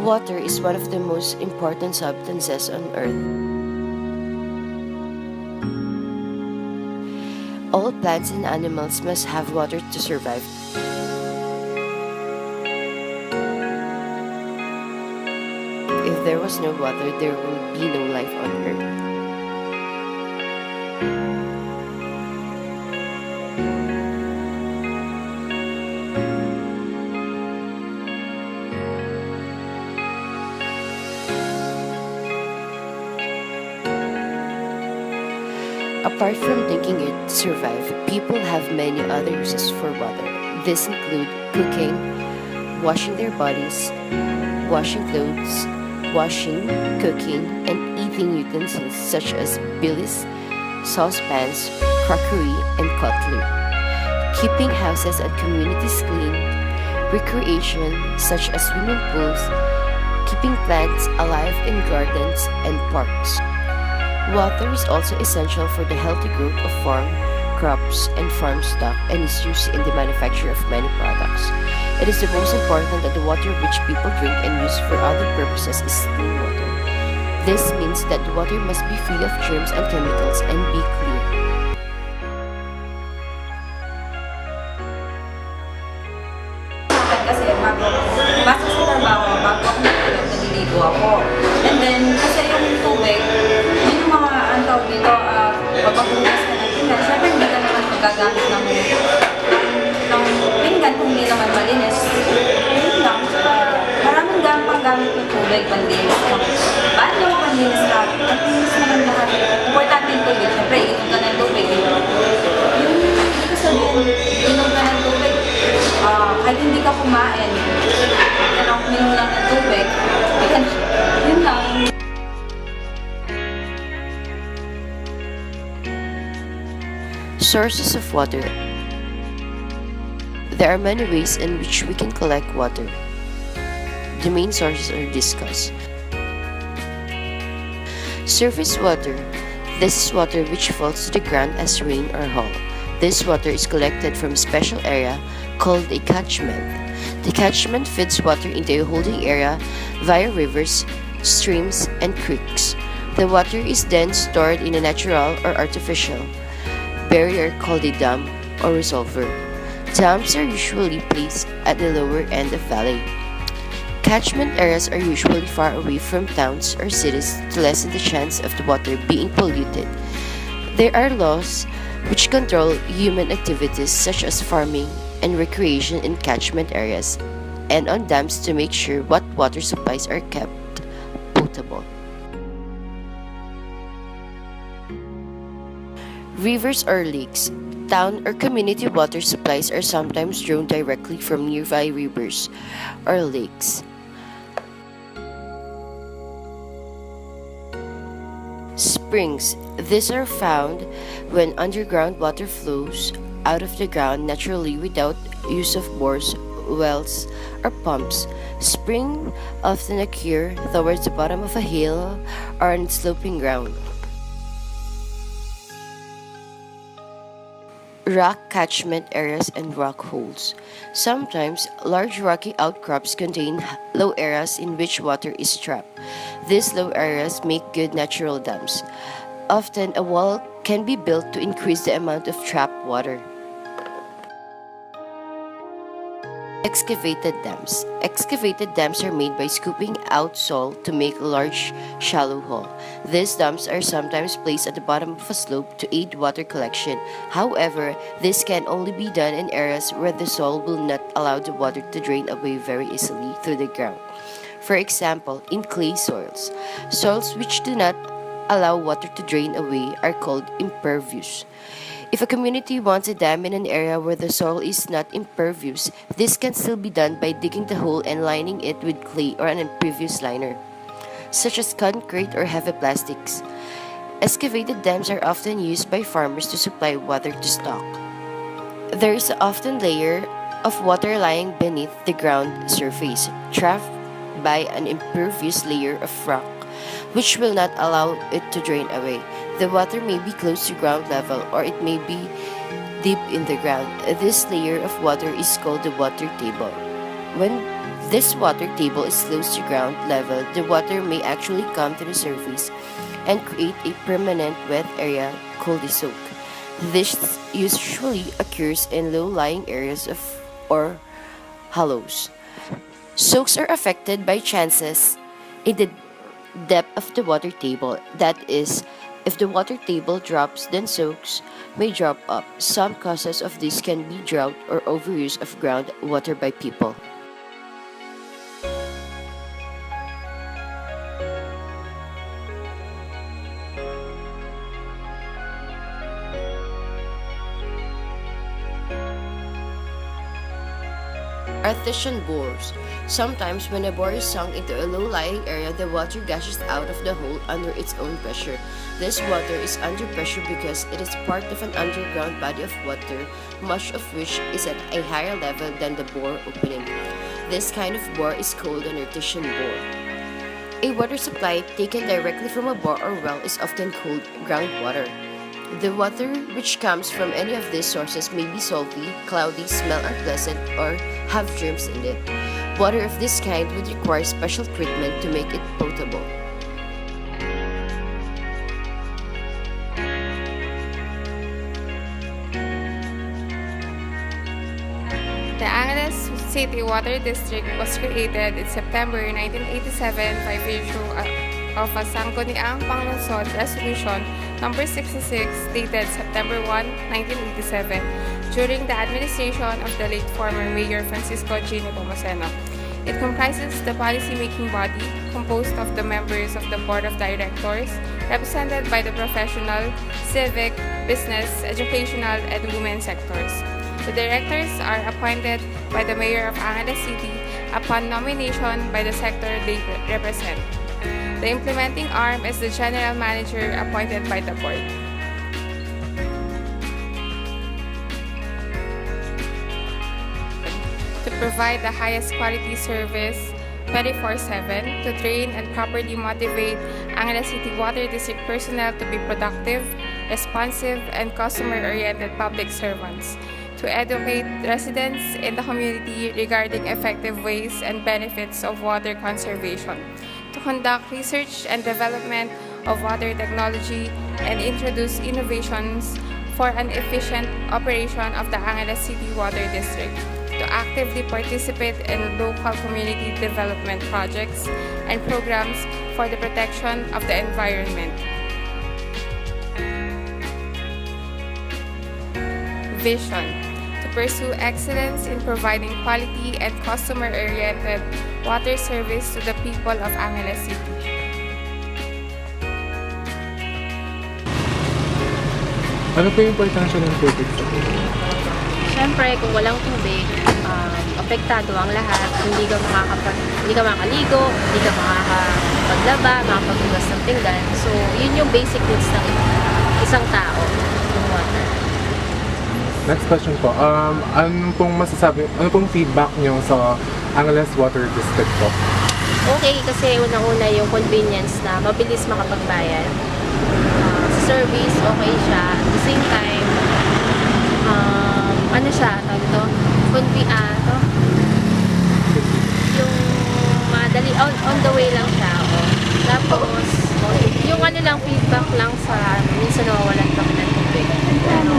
Water is one of the most important substances on earth. All plants and animals must have water to survive. If there was no water, there would be no life on earth. Apart from drinking it to survive, people have many other uses for water. These include cooking, washing their bodies, washing clothes, washing, cooking, and eating utensils such as billies, saucepans, crockery, and cutlery. Keeping houses and communities clean, recreation such as swimming pools, keeping plants alive in gardens and parks. Water is also essential for the healthy growth of farm crops and farm stock and is used in the manufacture of many products. It is the most important that the water which people drink and use for other purposes is clean water. This means that the water must be free of germs and chemicals and be clear. Kasi bago pasok sa trabaho, bago ako natulog, naliligo ako. And then, kasi yung tubig, yun yung mga tawag dito, papagugas ka ng pinggan. Siyempre, hindi ka naman magagamit ng pinggan kung hindi naman malinis. Yun lang. Maraming panggamit ng tubig, panlinis ng banyo, panlinis lahat. Panlinis naman lahat. Importante yung tubig. Siyempre, inom ka ng tubig. Yung hindi ko sabihin, inom ka ng tubig. Kahit hindi ka kumain, yan ang uminom lang ng tubig. Yun lang. Sources of water. There are many ways in which we can collect water. The main sources are discussed. Surface water. This is water which falls to the ground as rain or hail. This water is collected from a special area called a catchment. The catchment feeds water into a holding area via rivers, streams, and creeks. The water is then stored in a natural or artificial barrier called a dam or reservoir. Dams are usually placed at the lower end of valley. Catchment areas are usually far away from towns or cities to lessen the chance of the water being polluted. There are laws which control human activities such as farming and recreation in catchment areas and on dams to make sure what water supplies are kept potable. Rivers or lakes. Town or community water supplies are sometimes drawn directly from nearby rivers or lakes. Springs. These are found when underground water flows out of the ground naturally without use of bores, wells, or pumps. Springs often occur towards the bottom of a hill or on sloping ground. Rock catchment areas and rock holes. Sometimes, large rocky outcrops contain low areas in which water is trapped. These low areas make good natural dams. Often, a wall can be built to increase the amount of trapped water. Excavated dams. Excavated dams are made by scooping out soil to make a large, shallow hole. These dams are sometimes placed at the bottom of a slope to aid water collection. However, this can only be done in areas where the soil will not allow the water to drain away very easily through the ground. For example, in clay soils, soils which do not allow water to drain away are called impervious. If a community wants a dam in an area where the soil is not impervious, this can still be done by digging the hole and lining it with clay or an impervious liner, such as concrete or heavy plastics. Excavated dams are often used by farmers to supply water to stock. There is often a layer of water lying beneath the ground surface, trapped by an impervious layer of rock, which will not allow it to drain away. The water may be close to ground level or it may be deep in the ground. This layer of water is called the water table. When this water table is close to ground level, the water may actually come to the surface and create a permanent wet area called a soak. This usually occurs in low-lying areas or hollows. Soaks are affected by changes in the depth of the water table. That is, if the water table drops, then soaks may drop up. Some causes of this can be drought or overuse of groundwater by people. Artesian bores. Sometimes when a bore is sunk into a low-lying area, the water gushes out of the hole under its own pressure. This water is under pressure because it is part of an underground body of water, much of which is at a higher level than the bore opening. This kind of bore is called an artesian bore. A water supply taken directly from a bore or well is often called groundwater. The water which comes from any of these sources may be salty, cloudy, smell unpleasant, or have germs in it. Water of this kind would require special treatment to make it potable. The Angeles City Water District was created in September 1987 by virtue of a Sangguniang Panlungsod Resolution No. 66 dated September 1, 1987 during the administration of the late former Mayor Francisco G. Nepomuceno. It comprises the policy-making body composed of the members of the Board of Directors represented by the professional, civic, business, educational, and women sectors. The directors are appointed by the Mayor of Angeles City upon nomination by the sector they represent. The implementing arm is the General Manager appointed by the Board. To provide the highest quality service 24/7, to train and properly motivate Angeles City Water District personnel to be productive, responsive, and customer-oriented public servants, to educate residents in the community regarding effective ways and benefits of water conservation, to conduct research and development of water technology and introduce innovations for an efficient operation of the Angeles City Water District, to actively participate in local community development projects and programs for the protection of the environment. Vision: to pursue excellence in providing quality and customer-oriented water service to the people of Angeles City. Ano po yung importansya ng tubig sa tubig? Siyempre, kung walang tubig, apektado ang lahat. Hindi ka makakaligo, hindi ka makakapaglaba, makakapaghugas ng pinggan. So, yun yung basic needs ng isang tao, yung water. Next question po. Ano pong feedback nyo sa Angeles Water District po? Okay, kasi unang-una yung convenience na mabilis makapagbayad. Sa service, okay siya. At the same time, ano siya, yung madali, on the way lang siya. Tapos, yung ano lang, feedback lang sa, minsan nawawalan kami ng tubig. Pero,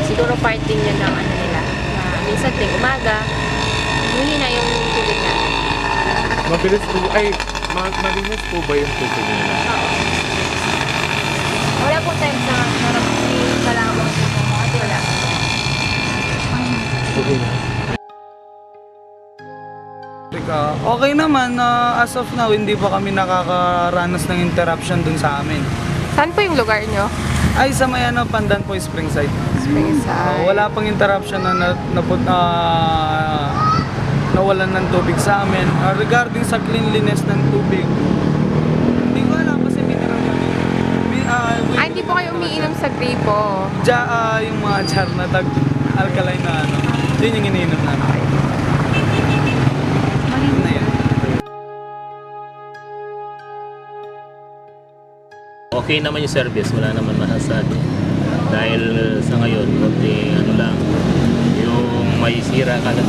siguro part din yun ng ano nila, na minsan ting umaga, humihina yung tubig natin. Mabilis po, malinis po ba yung tubig nila? Oo. Wala po times na harap yung kalawang po mga wala. Okay na. Okay naman, as of now, hindi pa kami nakakaranas ng interruption dun sa amin. Saan po yung lugar nyo? Ay, sa may Pandan po, Springside. Wala pang interruption na nawalan ng tubig sa amin. Regarding sa cleanliness ng tubig, hindi ko alam kasi mineral kami. Hindi po kayo umiinom sa gripo. Yung mga jar na alkaline na yun yung iniinom namin. Yun na yun. Okay naman yung service, wala naman masasabi. Dahil sa ngayon, konti lang, yung may sira ka lang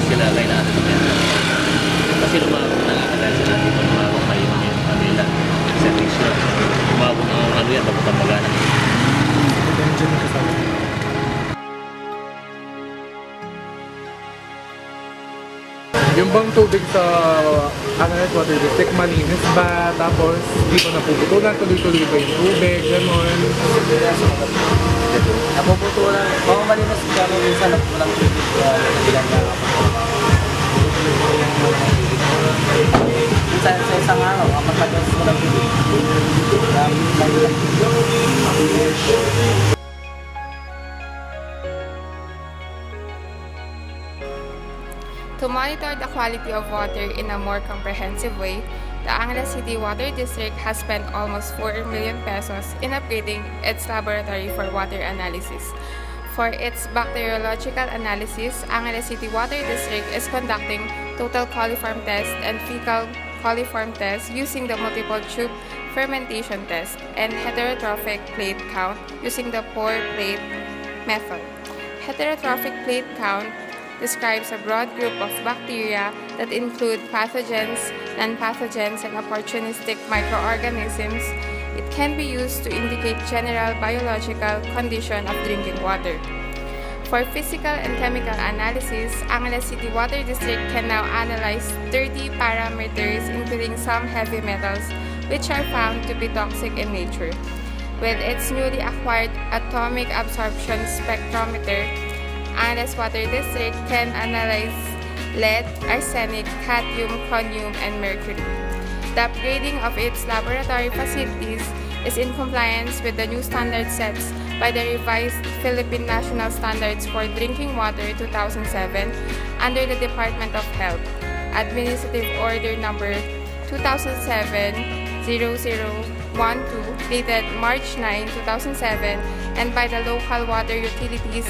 sila kailangan natin. Kasi lumabog na nga dahil sila dito lumabog na yung kanila servisyo. Lumabog na ang ano yan, papuntang Magalang. Yung bang tubig sa Angeles Water District, malinis ba? Tapos di pa napuputulan, tuloy-tuloy ba yung tubig, gano'n? Napuputulan. Baka malinis ka naman minsan at walang tubig. Bilang na minsan sa isang araw, ang matagal sa walang tubig. To monitor the quality of water in a more comprehensive way, the Angeles City Water District has spent almost 4 million pesos in upgrading its laboratory for water analysis. For its bacteriological analysis, Angeles City Water District is conducting total coliform test and fecal coliform test using the multiple tube fermentation test and heterotrophic plate count using the pour plate method. Heterotrophic plate count describes a broad group of bacteria that include pathogens, non-pathogens, and opportunistic microorganisms. It can be used to indicate general biological condition of drinking water. For physical and chemical analysis, Angeles City Water District can now analyze 30 parameters including some heavy metals which are found to be toxic in nature. With its newly acquired atomic absorption spectrometer, Angeles Water District can analyze lead, arsenic, cadmium, chromium, and mercury. The upgrading of its laboratory facilities is in compliance with the new standard sets by the revised Philippine National Standards for Drinking Water 2007 under the Department of Health, Administrative Order Number 2007-0012 dated March 9, 2007, and by the Local Water Utilities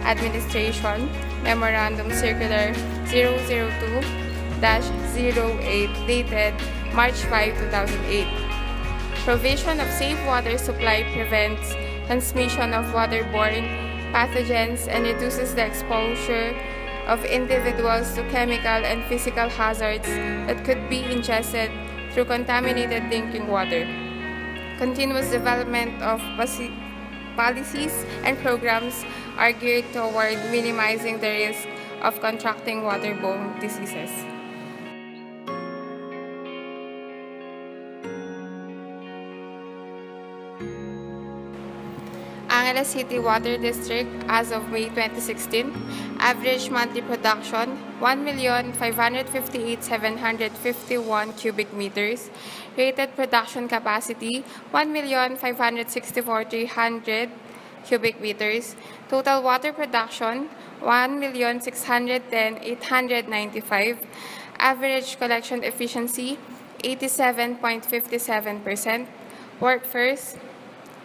Administration Memorandum Circular 002-08 dated March 5, 2008. Provision of safe water supply prevents transmission of waterborne pathogens and reduces the exposure of individuals to chemical and physical hazards that could be ingested through contaminated drinking water. Continuous development of policies and programs are geared toward minimizing the risk of contracting waterborne diseases. Angeles City Water District as of May 2016, average monthly production 1,558,751 cubic meters, rated production capacity 1,564,300 cubic meters, total water production 1,610,895, average collection efficiency 87.57%, workforce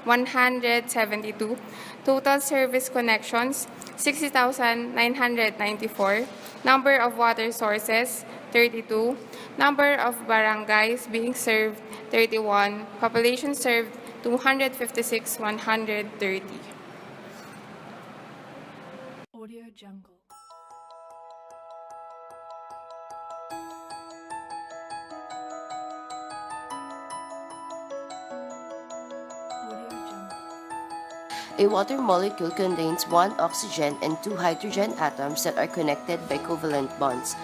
172, total service connections 60,994, number of water sources 32, number of barangays being served 31, population served 256,130. Audio Jungle. A water molecule contains one oxygen and two hydrogen atoms that are connected by covalent bonds.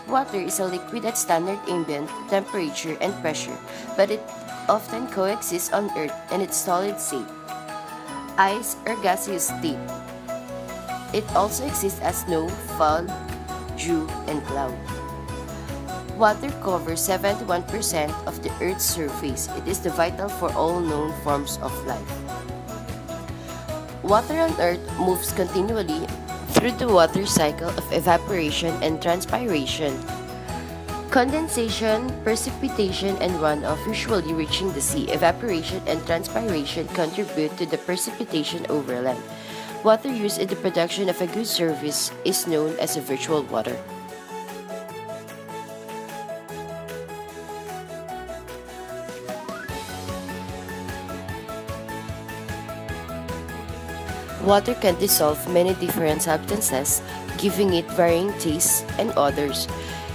Water is a liquid at standard ambient temperature and pressure, but it often coexists on Earth in its solid state, ice, or gaseous state. It also exists as snow, fog, dew, and cloud. Water covers 71% of the Earth's surface. It is vital for all known forms of life. Water on Earth moves continually through the water cycle of evaporation and transpiration, condensation, precipitation, and runoff, usually reaching the sea. Evaporation and transpiration contribute to the precipitation over land. Water used in the production of a good service is known as a virtual water. Water can dissolve many different substances, giving it varying tastes and odors.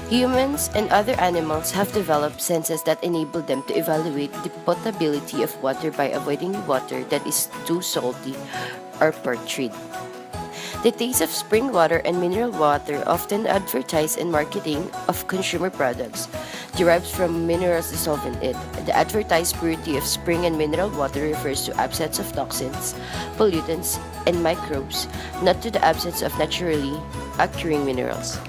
Humans and other animals have developed senses that enable them to evaluate the potability of water by avoiding water that is too salty or putrid. The taste of spring water and mineral water, often advertised in marketing of consumer products, derives from minerals dissolved in it. The advertised purity of spring and mineral water refers to absence of toxins, pollutants, and microbes, not to the absence of naturally occurring minerals.